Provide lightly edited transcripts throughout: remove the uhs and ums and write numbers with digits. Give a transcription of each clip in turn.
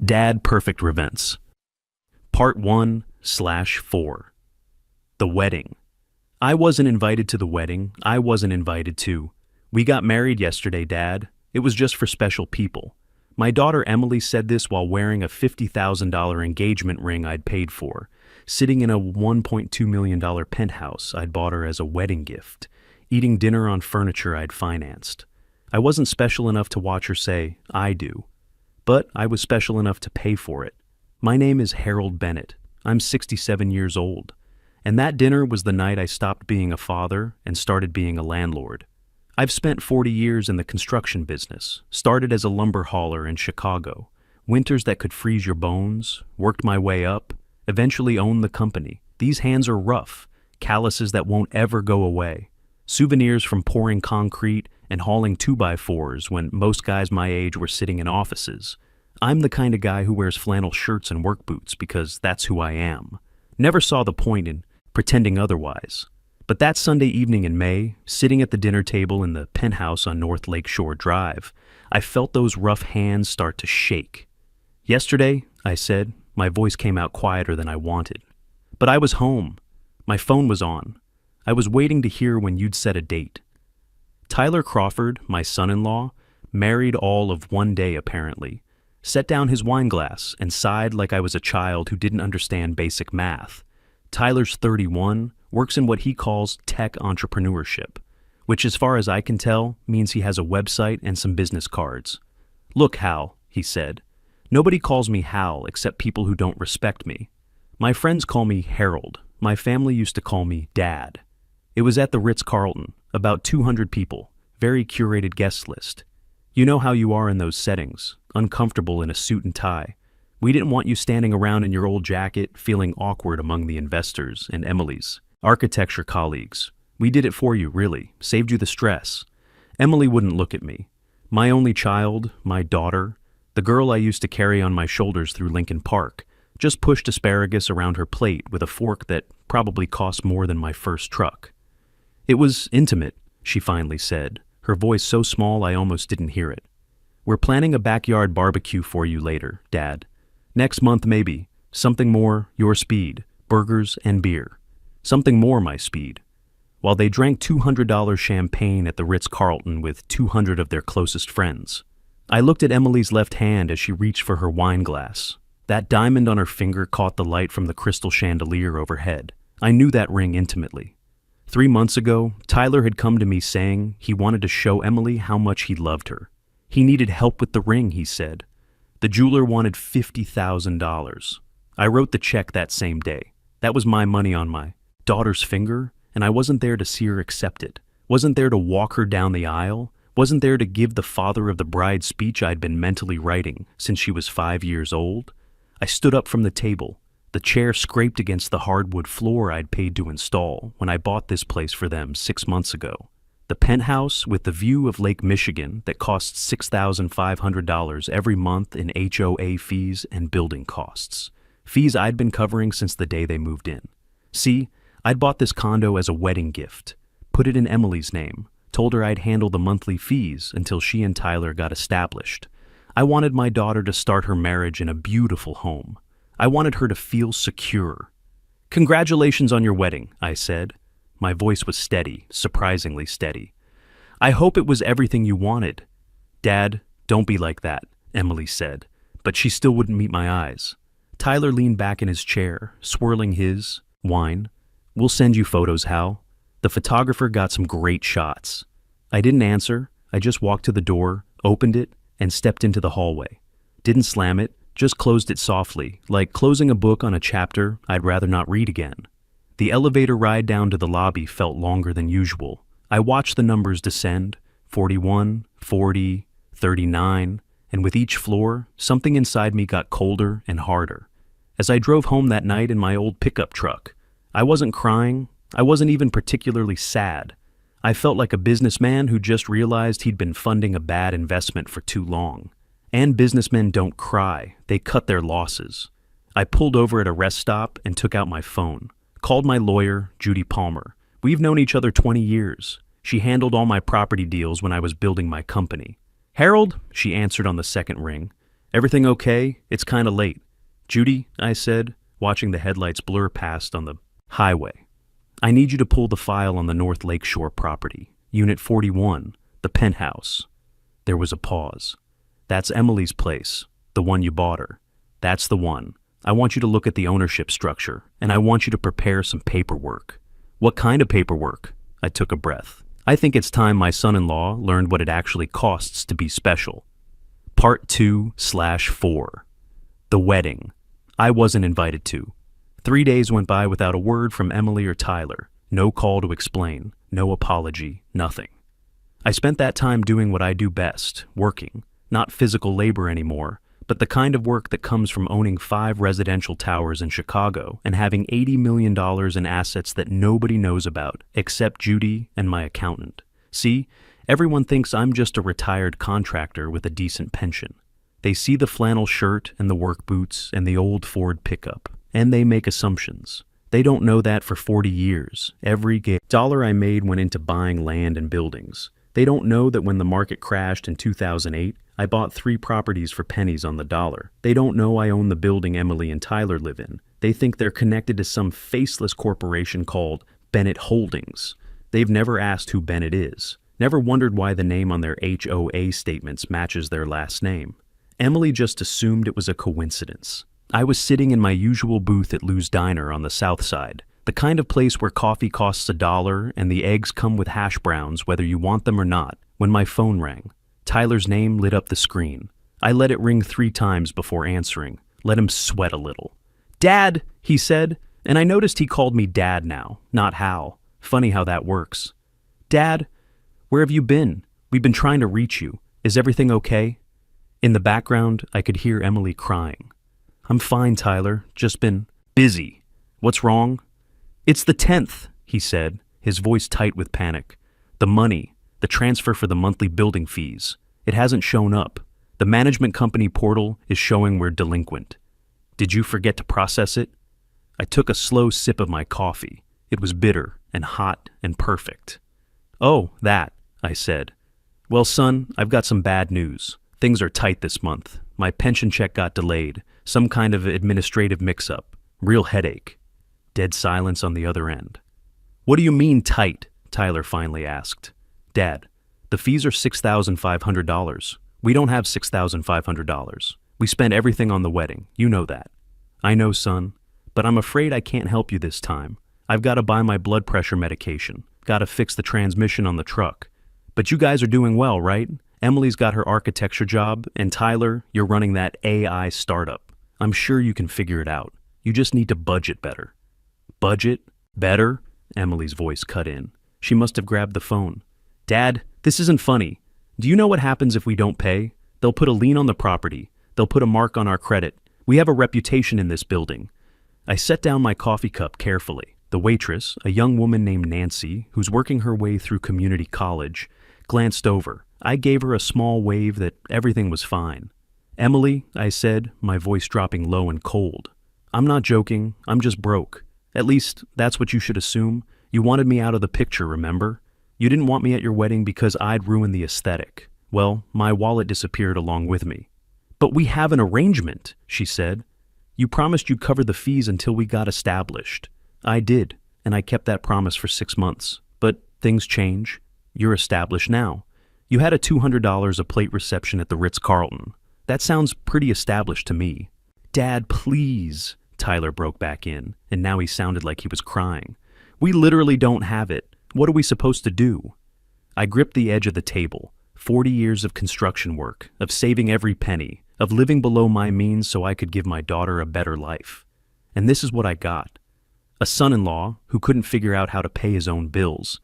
Dad Perfect Revenge. Part 1/4. The wedding. I wasn't invited to the wedding. I wasn't invited to. We got married yesterday, Dad. It was just for special people. My daughter Emily said this while wearing a $50,000 engagement ring I'd paid for, sitting in a $1.2 million penthouse I'd bought her as a wedding gift, eating dinner on furniture I'd financed. I wasn't special enough to watch her say, "I do." But I was special enough to pay for it. My name is Harold Bennett. I'm 67 years old. And that dinner was the night I stopped being a father and started being a landlord. I've spent 40 years in the construction business, started as a lumber hauler in Chicago, winters that could freeze your bones, worked my way up, eventually owned the company. These hands are rough, calluses that won't ever go away. Souvenirs from pouring concrete and hauling 2x4s when most guys my age were sitting in offices. I'm the kind of guy who wears flannel shirts and work boots because that's who I am. Never saw the point in pretending otherwise. But that Sunday evening in May, sitting at the dinner table in the penthouse on North Lakeshore Drive, I felt those rough hands start to shake. "Yesterday," I said, my voice came out quieter than I wanted. "But I was home. My phone was on. I was waiting to hear when you'd set a date." Tyler Crawford, my son-in-law, married all of one day apparently, set down his wine glass and sighed like I was a child who didn't understand basic math. Tyler's 31, works in what he calls tech entrepreneurship, which as far as I can tell means he has a website and some business cards. "Look, Hal," he said, "nobody calls me Hal except people who don't respect me. My friends call me Harold. My family used to call me Dad." It was at the Ritz-Carlton, about 200 people, very curated guest list. You know how you are in those settings, uncomfortable in a suit and tie. We didn't want you standing around in your old jacket, feeling awkward among the investors and Emily's architecture colleagues. We did it for you, really, saved you the stress. Emily wouldn't look at me. My only child, my daughter, the girl I used to carry on my shoulders through Lincoln Park, just pushed asparagus around her plate with a fork that probably cost more than my first truck. "It was intimate," she finally said, her voice so small I almost didn't hear it. "We're planning a backyard barbecue for you later, Dad. Next month maybe. Something more your speed, burgers and beer. Something more my speed." While they drank $200 champagne at the Ritz-Carlton with 200 of their closest friends. I looked at Emily's left hand as she reached for her wine glass. That diamond on her finger caught the light from the crystal chandelier overhead. I knew that ring intimately. 3 months ago, Tyler had come to me saying he wanted to show Emily how much he loved her. He needed help with the ring, he said. The jeweler wanted $50,000. I wrote the check that same day. That was my money on my daughter's finger, and I wasn't there to see her accept it. Wasn't there to walk her down the aisle. Wasn't there to give the father of the bride speech I'd been mentally writing since she was 5 years old. I stood up from the table. The chair scraped against the hardwood floor I'd paid to install when I bought this place for them 6 months ago. The penthouse with the view of Lake Michigan that costs $6,500 every month in HOA fees and building costs. Fees I'd been covering since the day they moved in. See, I'd bought this condo as a wedding gift, put it in Emily's name, told her I'd handle the monthly fees until she and Tyler got established. I wanted my daughter to start her marriage in a beautiful home. I wanted her to feel secure. "Congratulations on your wedding," I said. My voice was steady, surprisingly steady. "I hope it was everything you wanted." "Dad, don't be like that," Emily said, but she still wouldn't meet my eyes. Tyler leaned back in his chair, swirling his wine. "We'll send you photos, Hal." The photographer got some great shots. I didn't answer. I just walked to the door, opened it, and stepped into the hallway. Didn't slam it, just closed it softly, like closing a book on a chapter I'd rather not read again. The elevator ride down to the lobby felt longer than usual. I watched the numbers descend, 41, 40, 39, and with each floor, something inside me got colder and harder. As I drove home that night in my old pickup truck, I wasn't crying. I wasn't even particularly sad. I felt like a businessman who just realized he'd been funding a bad investment for too long. And businessmen don't cry, they cut their losses. I pulled over at a rest stop and took out my phone. Called my lawyer, Judy Palmer. We've known each other 20 years. She handled all my property deals when I was building my company. "Harold," she answered on the second ring. Everything okay? It's kinda late. Judy, I said, watching the headlights blur past on the highway. I need you to pull the file on the North Lakeshore property, Unit 41, the penthouse. There was a pause. That's Emily's place, the one you bought her. That's the one. I want you to look at the ownership structure, and I want you to prepare some paperwork. What kind of paperwork? I took a breath. I think it's time my son-in-law learned what it actually costs to be special. Part 2/4. The wedding. I wasn't invited to. 3 days went by without a word from Emily or Tyler. No call to explain, no apology, nothing. I spent that time doing what I do best, working. Not physical labor anymore, but the kind of work that comes from owning 5 residential towers in Chicago and having $80 million in assets that nobody knows about, except Judy and my accountant. See, everyone thinks I'm just a retired contractor with a decent pension. They see the flannel shirt and the work boots and the old Ford pickup, and they make assumptions. They don't know that for 40 years, every dollar I made went into buying land and buildings. They don't know that when the market crashed in 2008, I bought 3 properties for pennies on the dollar. They don't know I own the building Emily and Tyler live in. They think they're connected to some faceless corporation called Bennett Holdings. They've never asked who Bennett is, never wondered why the name on their HOA statements matches their last name. Emily just assumed it was a coincidence. I was sitting in my usual booth at Lou's Diner on the south side, the kind of place where coffee costs $1 and the eggs come with hash browns whether you want them or not, when my phone rang. Tyler's name lit up the screen. I let it ring 3 times before answering, let him sweat a little. "Dad," he said, and I noticed he called me Dad now, not Hal. Funny how that works. "Dad, where have you been? We've been trying to reach you. Is everything okay?" In the background, I could hear Emily crying. "I'm fine, Tyler. Just been busy. What's wrong?" "It's the 10th, he said, his voice tight with panic. "The money, the transfer for the monthly building fees. It hasn't shown up. The management company portal is showing we're delinquent. Did you forget to process it?" I took a slow sip of my coffee. It was bitter and hot and perfect. "Oh, that," I said. "Well, son, I've got some bad news. Things are tight this month. My pension check got delayed. Some kind of administrative mix-up. Real headache." Dead silence on the other end. "What do you mean tight?" Tyler finally asked. "Dad, the fees are $6,500. We don't have $6,500. We spent everything on the wedding. You know that." "I know, son, but I'm afraid I can't help you this time. I've got to buy my blood pressure medication. Got to fix the transmission on the truck. But you guys are doing well, right? Emily's got her architecture job, and Tyler, you're running that AI startup. I'm sure you can figure it out. You just need to budget better." "Budget? Better?" Emily's voice cut in. She must have grabbed the phone. "Dad, this isn't funny. Do you know what happens if we don't pay? They'll put a lien on the property. They'll put a mark on our credit. We have a reputation in this building." I set down my coffee cup carefully. The waitress, a young woman named Nancy, who's working her way through community college, glanced over. I gave her a small wave that everything was fine. "Emily," I said, my voice dropping low and cold. "I'm not joking. I'm just broke. At least, that's what you should assume. You wanted me out of the picture, remember? You didn't want me at your wedding because I'd ruin the aesthetic. Well, my wallet disappeared along with me." "But we have an arrangement," she said. "You promised you'd cover the fees until we got established." "I did, and I kept that promise for 6 months. But things change. You're established now. You had a $200 a plate reception at the Ritz-Carlton. That sounds pretty established to me." "Dad, please," Tyler broke back in, and now he sounded like he was crying. "We literally don't have it. What are we supposed to do?" I gripped the edge of the table. 40 years of construction work, of saving every penny, of living below my means so I could give my daughter a better life. And this is what I got. A son-in-law who couldn't figure out how to pay his own bills,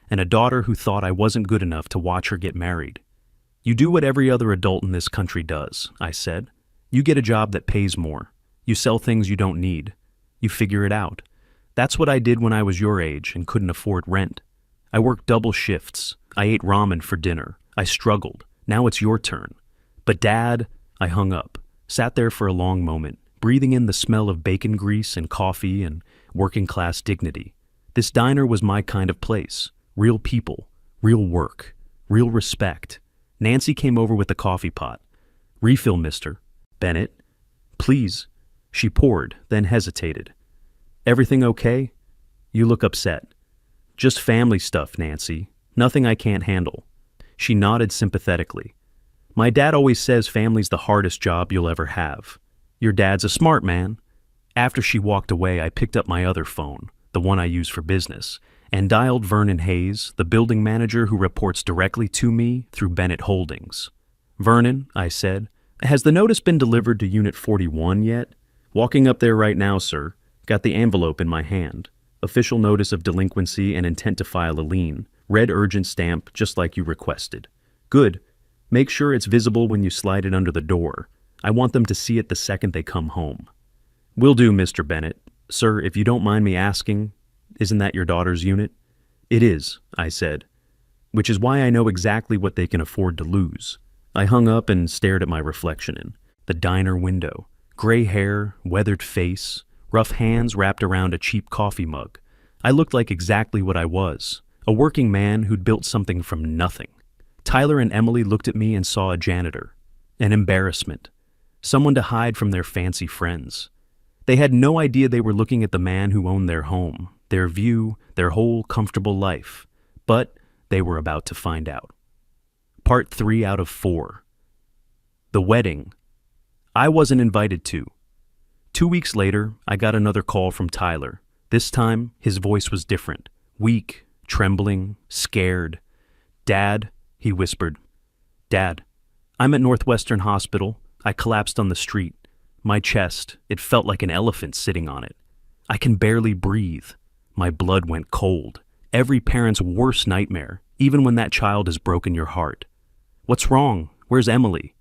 and a daughter who thought I wasn't good enough to watch her get married. "You do what every other adult in this country does," I said. "You get a job that pays more. You sell things you don't need. You figure it out. That's what I did when I was your age and couldn't afford rent. I worked double shifts. I ate ramen for dinner. I struggled. Now it's your turn." "But Dad," I hung up, sat there for a long moment, breathing in the smell of bacon grease and coffee and working-class dignity. This diner was my kind of place. Real people, real work, real respect. Nancy came over with the coffee pot. "Refill, mister." Bennett, please. She poured, then hesitated. Everything okay? You look upset. Just family stuff, Nancy. Nothing I can't handle. She nodded sympathetically. My dad always says family's the hardest job you'll ever have. Your dad's a smart man. After she walked away, I picked up my other phone, the one I use for business, and dialed Vernon Hayes, the building manager who reports directly to me through Bennett Holdings. Vernon, I said, has the notice been delivered to Unit 41 yet? Walking up there right now, sir. Got the envelope in my hand. Official notice of delinquency and intent to file a lien. Red urgent stamp, just like you requested. Good. Make sure it's visible when you slide it under the door. I want them to see it the second they come home. Will do, Mr. Bennett. Sir, if you don't mind me asking, isn't that your daughter's unit? It is, I said, which is why I know exactly what they can afford to lose. I hung up and stared at my reflection in the diner window. Gray hair, weathered face, rough hands wrapped around a cheap coffee mug. I looked like exactly what I was, a working man who'd built something from nothing. Tyler and Emily looked at me and saw a janitor, an embarrassment, someone to hide from their fancy friends. They had no idea they were looking at the man who owned their home, their view, their whole comfortable life. But they were about to find out. Part 3 out of 4. The wedding. I wasn't invited to. 2 weeks later, I got another call from Tyler. This time, his voice was different. Weak, trembling, scared. Dad, he whispered. Dad, I'm at Northwestern Hospital. I collapsed on the street. My chest, it felt like an elephant sitting on it. I can barely breathe. My blood went cold. Every parent's worst nightmare, even when that child has broken your heart. What's wrong? Where's Emily?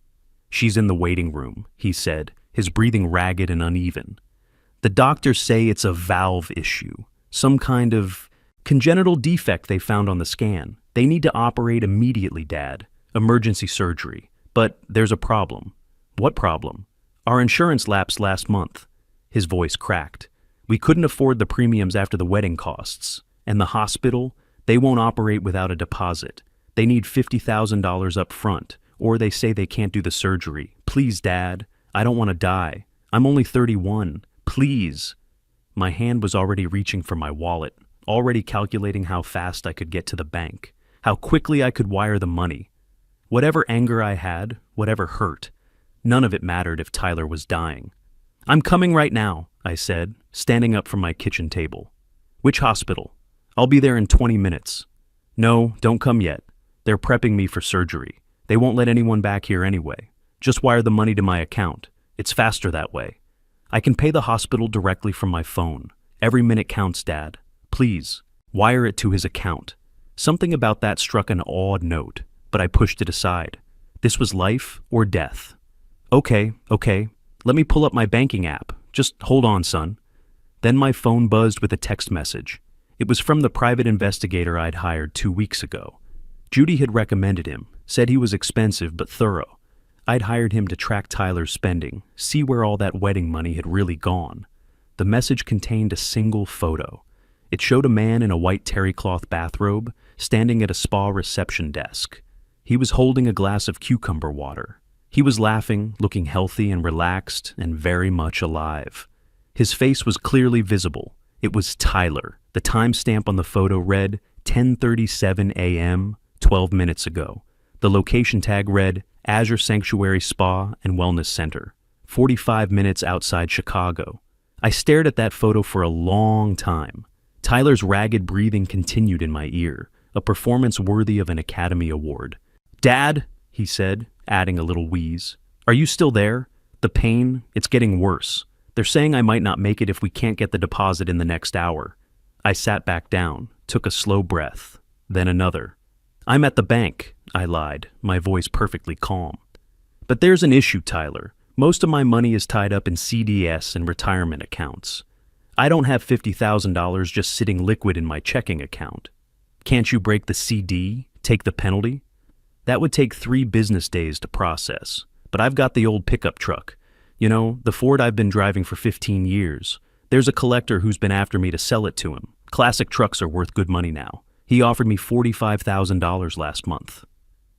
She's in the waiting room, he said, his breathing ragged and uneven. The doctors say it's a valve issue, some kind of congenital defect they found on the scan. They need to operate immediately, Dad. Emergency surgery. But there's a problem. What problem? Our insurance lapsed last month. His voice cracked. We couldn't afford the premiums after the wedding costs. And the hospital, they won't operate without a deposit. They need $50,000 up front, or they say they can't do the surgery. Please, Dad. I don't want to die. I'm only 31. Please. My hand was already reaching for my wallet, already calculating how fast I could get to the bank, how quickly I could wire the money. Whatever anger I had, whatever hurt, none of it mattered if Tyler was dying. I'm coming right now, I said, standing up from my kitchen table. Which hospital? I'll be there in 20 minutes. No, don't come yet. They're prepping me for surgery. They won't let anyone back here anyway. Just wire the money to my account. It's faster that way. I can pay the hospital directly from my phone. Every minute counts, Dad. Please, wire it to his account. Something about that struck an odd note, but I pushed it aside. This was life or death. Okay. Let me pull up my banking app. Just hold on, son. Then my phone buzzed with a text message. It was from the private investigator I'd hired 2 weeks ago. Judy had recommended him, said he was expensive but thorough. I'd hired him to track Tyler's spending, see where all that wedding money had really gone. The message contained a single photo. It showed a man in a white terry cloth bathrobe, standing at a spa reception desk. He was holding a glass of cucumber water. He was laughing, looking healthy and relaxed, and very much alive. His face was clearly visible. It was Tyler. The timestamp on the photo read 10:37 a.m., 12 minutes ago. The location tag read Azure Sanctuary Spa and Wellness Center, 45 minutes outside Chicago. I stared at that photo for a long time. Tyler's ragged breathing continued in my ear, a performance worthy of an Academy Award. Dad, he said, adding a little wheeze. Are you still there? The pain, it's getting worse. They're saying I might not make it if we can't get the deposit in the next hour. I sat back down, took a slow breath, then another. I'm at the bank, I lied, my voice perfectly calm. But there's an issue, Tyler. Most of my money is tied up in CDS and retirement accounts. I don't have $50,000 just sitting liquid in my checking account. Can't you break the CD, take the penalty? That would take 3 business days to process, but I've got the old pickup truck. You know, the Ford I've been driving for 15 years. There's a collector who's been after me to sell it to him. Classic trucks are worth good money now. He offered me $45,000 last month.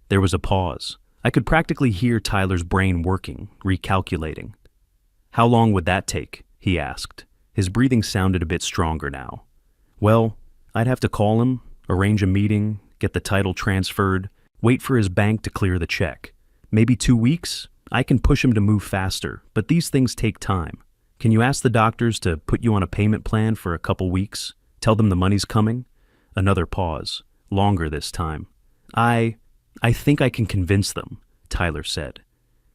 There was a pause. I could practically hear Tyler's brain working, recalculating. "How long would that take?" he asked. His breathing sounded a bit stronger now. "Well, I'd have to call him, arrange a meeting, get the title transferred, wait for his bank to clear the check. Maybe 2 weeks? I can push him to move faster, but these things take time. Can you ask the doctors to put you on a payment plan for a couple weeks? Tell them the money's coming?" Another pause, longer this time. I think I can convince them," Tyler said.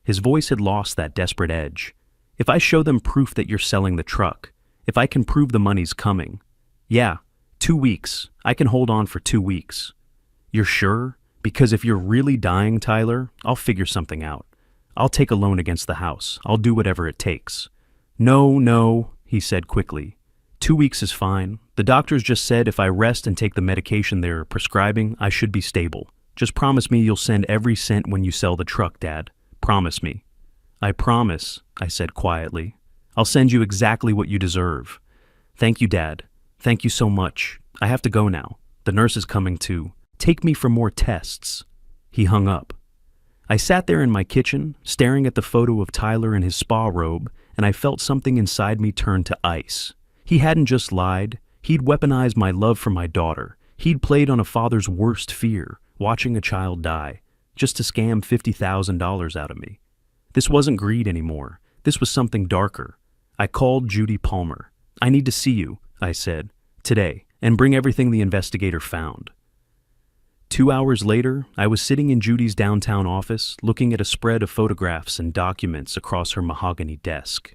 His voice had lost that desperate edge. "If I show them proof that you're selling the truck, if I can prove the money's coming. Yeah, 2 weeks. I can hold on for 2 weeks." "You're sure? Because if you're really dying, Tyler, I'll figure something out. I'll take a loan against the house. I'll do whatever it takes." No, he said quickly. 2 weeks is fine. The doctors just said if I rest and take the medication they're prescribing, I should be stable. Just promise me you'll send every cent when you sell the truck, Dad. Promise me." "I promise," I said quietly. "I'll send you exactly what you deserve." "Thank you, Dad. Thank you so much. I have to go now. The nurse is coming to take me for more tests." He hung up. I sat there in my kitchen, staring at the photo of Tyler in his spa robe, and I felt something inside me turn to ice. He hadn't just lied. He'd weaponized my love for my daughter. He'd played on a father's worst fear, watching a child die, just to scam $50,000 out of me. This wasn't greed anymore. This was something darker. I called Judy Palmer. "I need to see you," I said, "today, and bring everything the investigator found." 2 hours later, I was sitting in Judy's downtown office, looking at a spread of photographs and documents across her mahogany desk.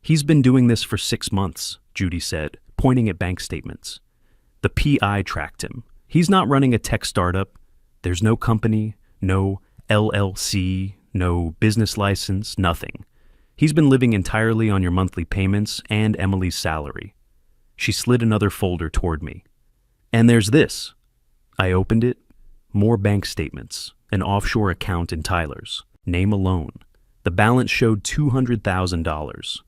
"He's been doing this for 6 months, Judy said, pointing at bank statements. "The PI tracked him. He's not running a tech startup. There's no company, no LLC, no business license, nothing. He's been living entirely on your monthly payments and Emily's salary." She slid another folder toward me. "And there's this." I opened it. More bank statements, an offshore account in Tyler's, name alone. The balance showed $200,000.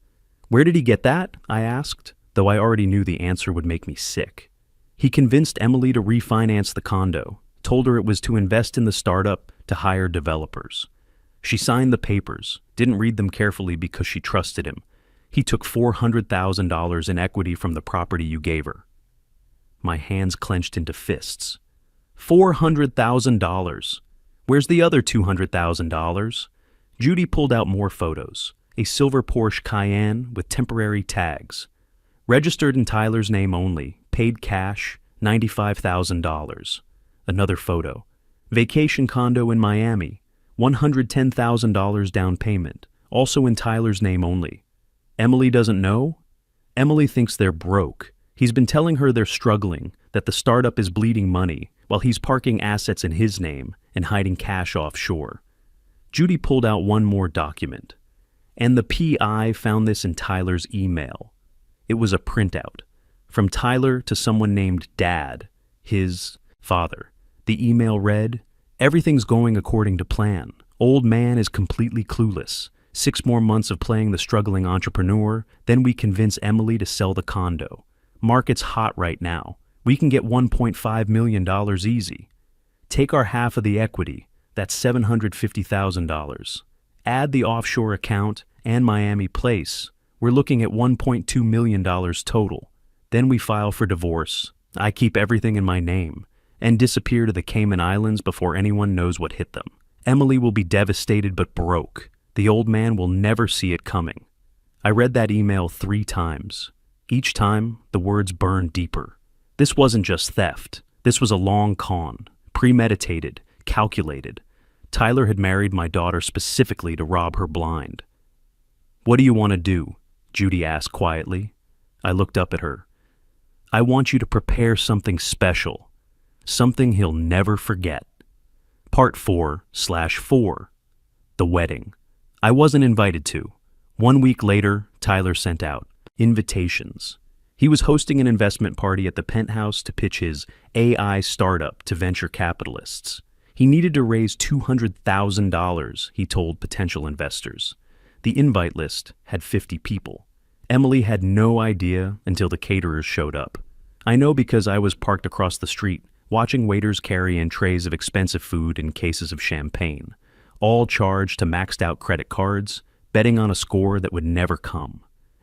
"Where did he get that?" I asked, though I already knew the answer would make me sick. "He convinced Emily to refinance the condo, told her it was to invest in the startup to hire developers. She signed the papers, didn't read them carefully because she trusted him. He took $400,000 in equity from the property you gave her." My hands clenched into fists. $400,000. Where's the other $200,000? Judy pulled out more photos. A silver Porsche Cayenne with temporary tags. Registered in Tyler's name only, paid cash, $95,000. Another photo. Vacation condo in Miami, $110,000 down payment, also in Tyler's name only. Emily doesn't know? Emily thinks they're broke. He's been telling her they're struggling, that the startup is bleeding money, while he's parking assets in his name and hiding cash offshore. Judy pulled out one more document. And the PI found this in Tyler's email. It was a printout. From Tyler to someone named Dad, his father. The email read, "Everything's going according to plan. Old man is completely clueless. 6 more months of playing the struggling entrepreneur, then we convince Emily to sell the condo. Market's hot right now. We can get $1.5 million easy. Take our half of the equity, that's $750,000. Add the offshore account and Miami place. We're looking at $1.2 million total. Then we file for divorce. I keep everything in my name and disappear to the Cayman Islands before anyone knows what hit them. Emily will be devastated but broke. The old man will never see it coming." I read that email 3 times. Each time, the words burned deeper. This wasn't just theft. This was a long con, premeditated, calculated. Tyler had married my daughter specifically to rob her blind. "What do you want to do?" Judy asked quietly. I looked up at her. "I want you to prepare something special. Something he'll never forget." Part 4/4. The wedding. I wasn't invited to. 1 week later, Tyler sent out invitations. He was hosting an investment party at the penthouse to pitch his AI startup to venture capitalists. He needed to raise $200,000, he told potential investors. The invite list had 50 people. Emily had no idea until the caterers showed up. I know because I was parked across the street, watching waiters carry in trays of expensive food and cases of champagne. all charged to maxed out credit cards, betting on a score that would never come.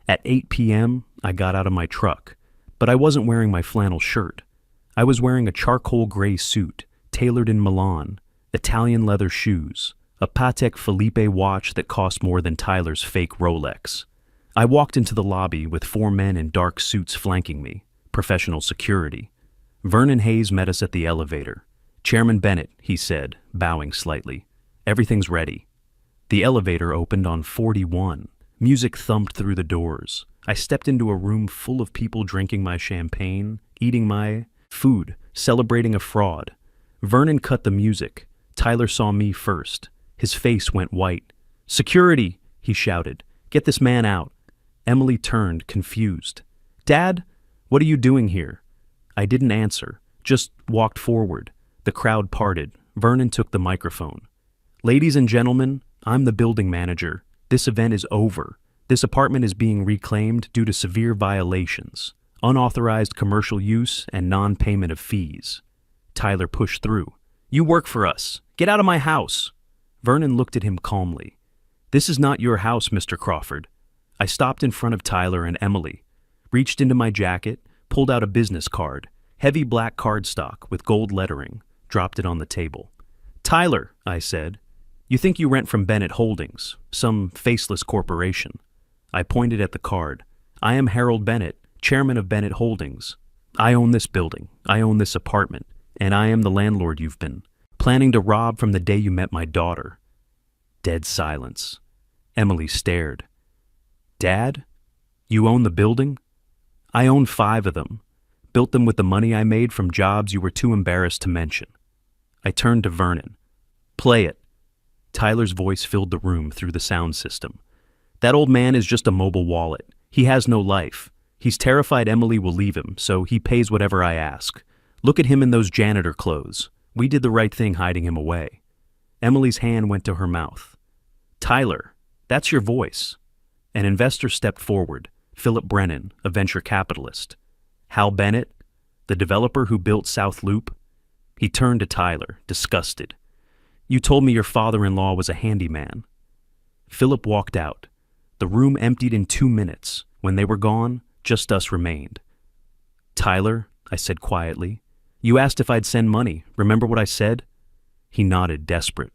At 8 p.m., I got out of my truck, but I wasn't wearing my flannel shirt. I was wearing a charcoal gray suit, tailored in Milan, Italian leather shoes, a Patek Philippe watch that cost more than Tyler's fake Rolex. I walked into the lobby with 4 men in dark suits flanking me, professional security. Vernon Hayes met us at the elevator. "Chairman Bennett," he said, bowing slightly. "Everything's ready." The elevator opened on 41. Music thumped through the doors. I stepped into a room full of people drinking my champagne, eating my food, celebrating a fraud. Vernon cut the music. Tyler saw me first. His face went white. "Security!" he shouted. "Get this man out." Emily turned, confused. "Dad, what are you doing here?" I didn't answer, just walked forward. The crowd parted. Vernon took the microphone. "Ladies and gentlemen, I'm the building manager. This event is over. This apartment is being reclaimed due to severe violations, unauthorized commercial use, and non-payment of fees." Tyler pushed through. "You work for us. Get out of my house." Vernon looked at him calmly. "This is not your house, Mr. Crawford." I stopped in front of Tyler and Emily, reached into my jacket, pulled out a business card, heavy black cardstock with gold lettering, dropped it on the table. "Tyler," I said, "you think you rent from Bennett Holdings, some faceless corporation." I pointed at the card. "I am Harold Bennett, chairman of Bennett Holdings. I own this building, I own this apartment, and I am the landlord you've been planning to rob from the day you met my daughter." Dead silence. Emily stared. "Dad, you own the building?" "I own 5 of them. Built them with the money I made from jobs you were too embarrassed to mention." I turned to Vernon. "Play it." Tyler's voice filled the room through the sound system. "That old man is just a mobile wallet. He has no life. He's terrified Emily will leave him, so he pays whatever I ask. Look at him in those janitor clothes. We did the right thing hiding him away." Emily's hand went to her mouth. "Tyler, that's your voice." An investor stepped forward, Philip Brennan, a venture capitalist. "Hal Bennett, the developer who built South Loop." He turned to Tyler, disgusted. "You told me your father-in-law was a handyman." Philip walked out. The room emptied in 2 minutes. When they were gone, just us remained. "Tyler," I said quietly, "you asked if I'd send money. Remember what I said?" He nodded, desperate.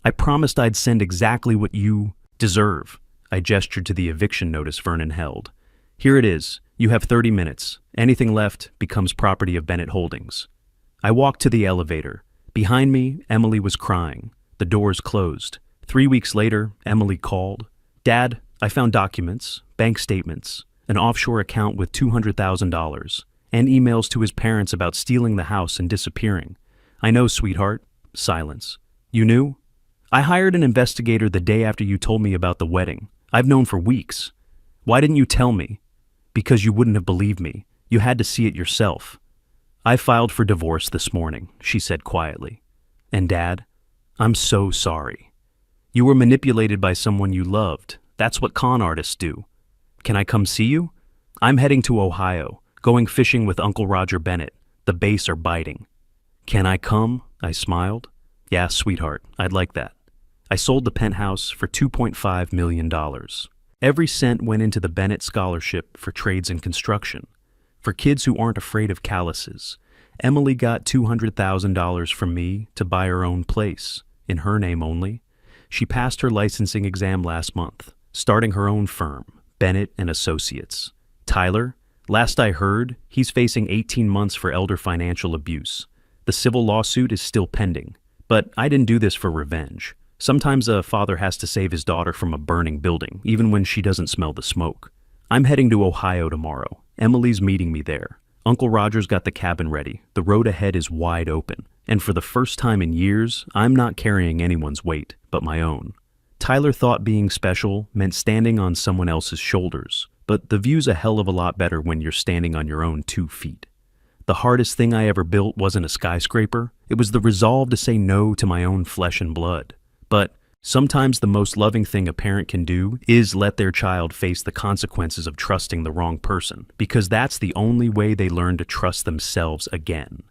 "I promised I'd send exactly what you deserve." I gestured to the eviction notice Vernon held. "Here it is. You have 30 minutes. Anything left becomes property of Bennett Holdings." I walked to the elevator. Behind me, Emily was crying. The doors closed. 3 weeks later, Emily called. "Dad, I found documents, bank statements, an offshore account with $200,000, and emails to his parents about stealing the house and disappearing." "I know, sweetheart." Silence. "You knew?" "I hired an investigator the day after you told me about the wedding. I've known for weeks." "Why didn't you tell me?" "Because you wouldn't have believed me. You had to see it yourself." "I filed for divorce this morning," she said quietly. "And Dad, I'm so sorry. You were manipulated by someone you loved. That's what con artists do. Can I come see you? I'm heading to Ohio, going fishing with Uncle Roger Bennett. The bass are biting." "Can I come?" I smiled. "Yeah, sweetheart, I'd like that." I sold the penthouse for $2.5 million. Every cent went into the Bennett Scholarship for trades and construction. For kids who aren't afraid of calluses, Emily got $200,000 from me to buy her own place, in her name only. She passed her licensing exam last month, starting her own firm, Bennett and Associates. Tyler, last I heard, he's facing 18 months for elder financial abuse. The civil lawsuit is still pending, but I didn't do this for revenge. Sometimes a father has to save his daughter from a burning building, even when she doesn't smell the smoke. I'm heading to Ohio tomorrow. Emily's meeting me there. Uncle Roger's got the cabin ready. The road ahead is wide open. And for the first time in years, I'm not carrying anyone's weight, but my own. Tyler thought being special meant standing on someone else's shoulders, but the view's a hell of a lot better when you're standing on your own 2 feet. The hardest thing I ever built wasn't a skyscraper. It was the resolve to say no to my own flesh and blood. But sometimes the most loving thing a parent can do is let their child face the consequences of trusting the wrong person, because that's the only way they learn to trust themselves again.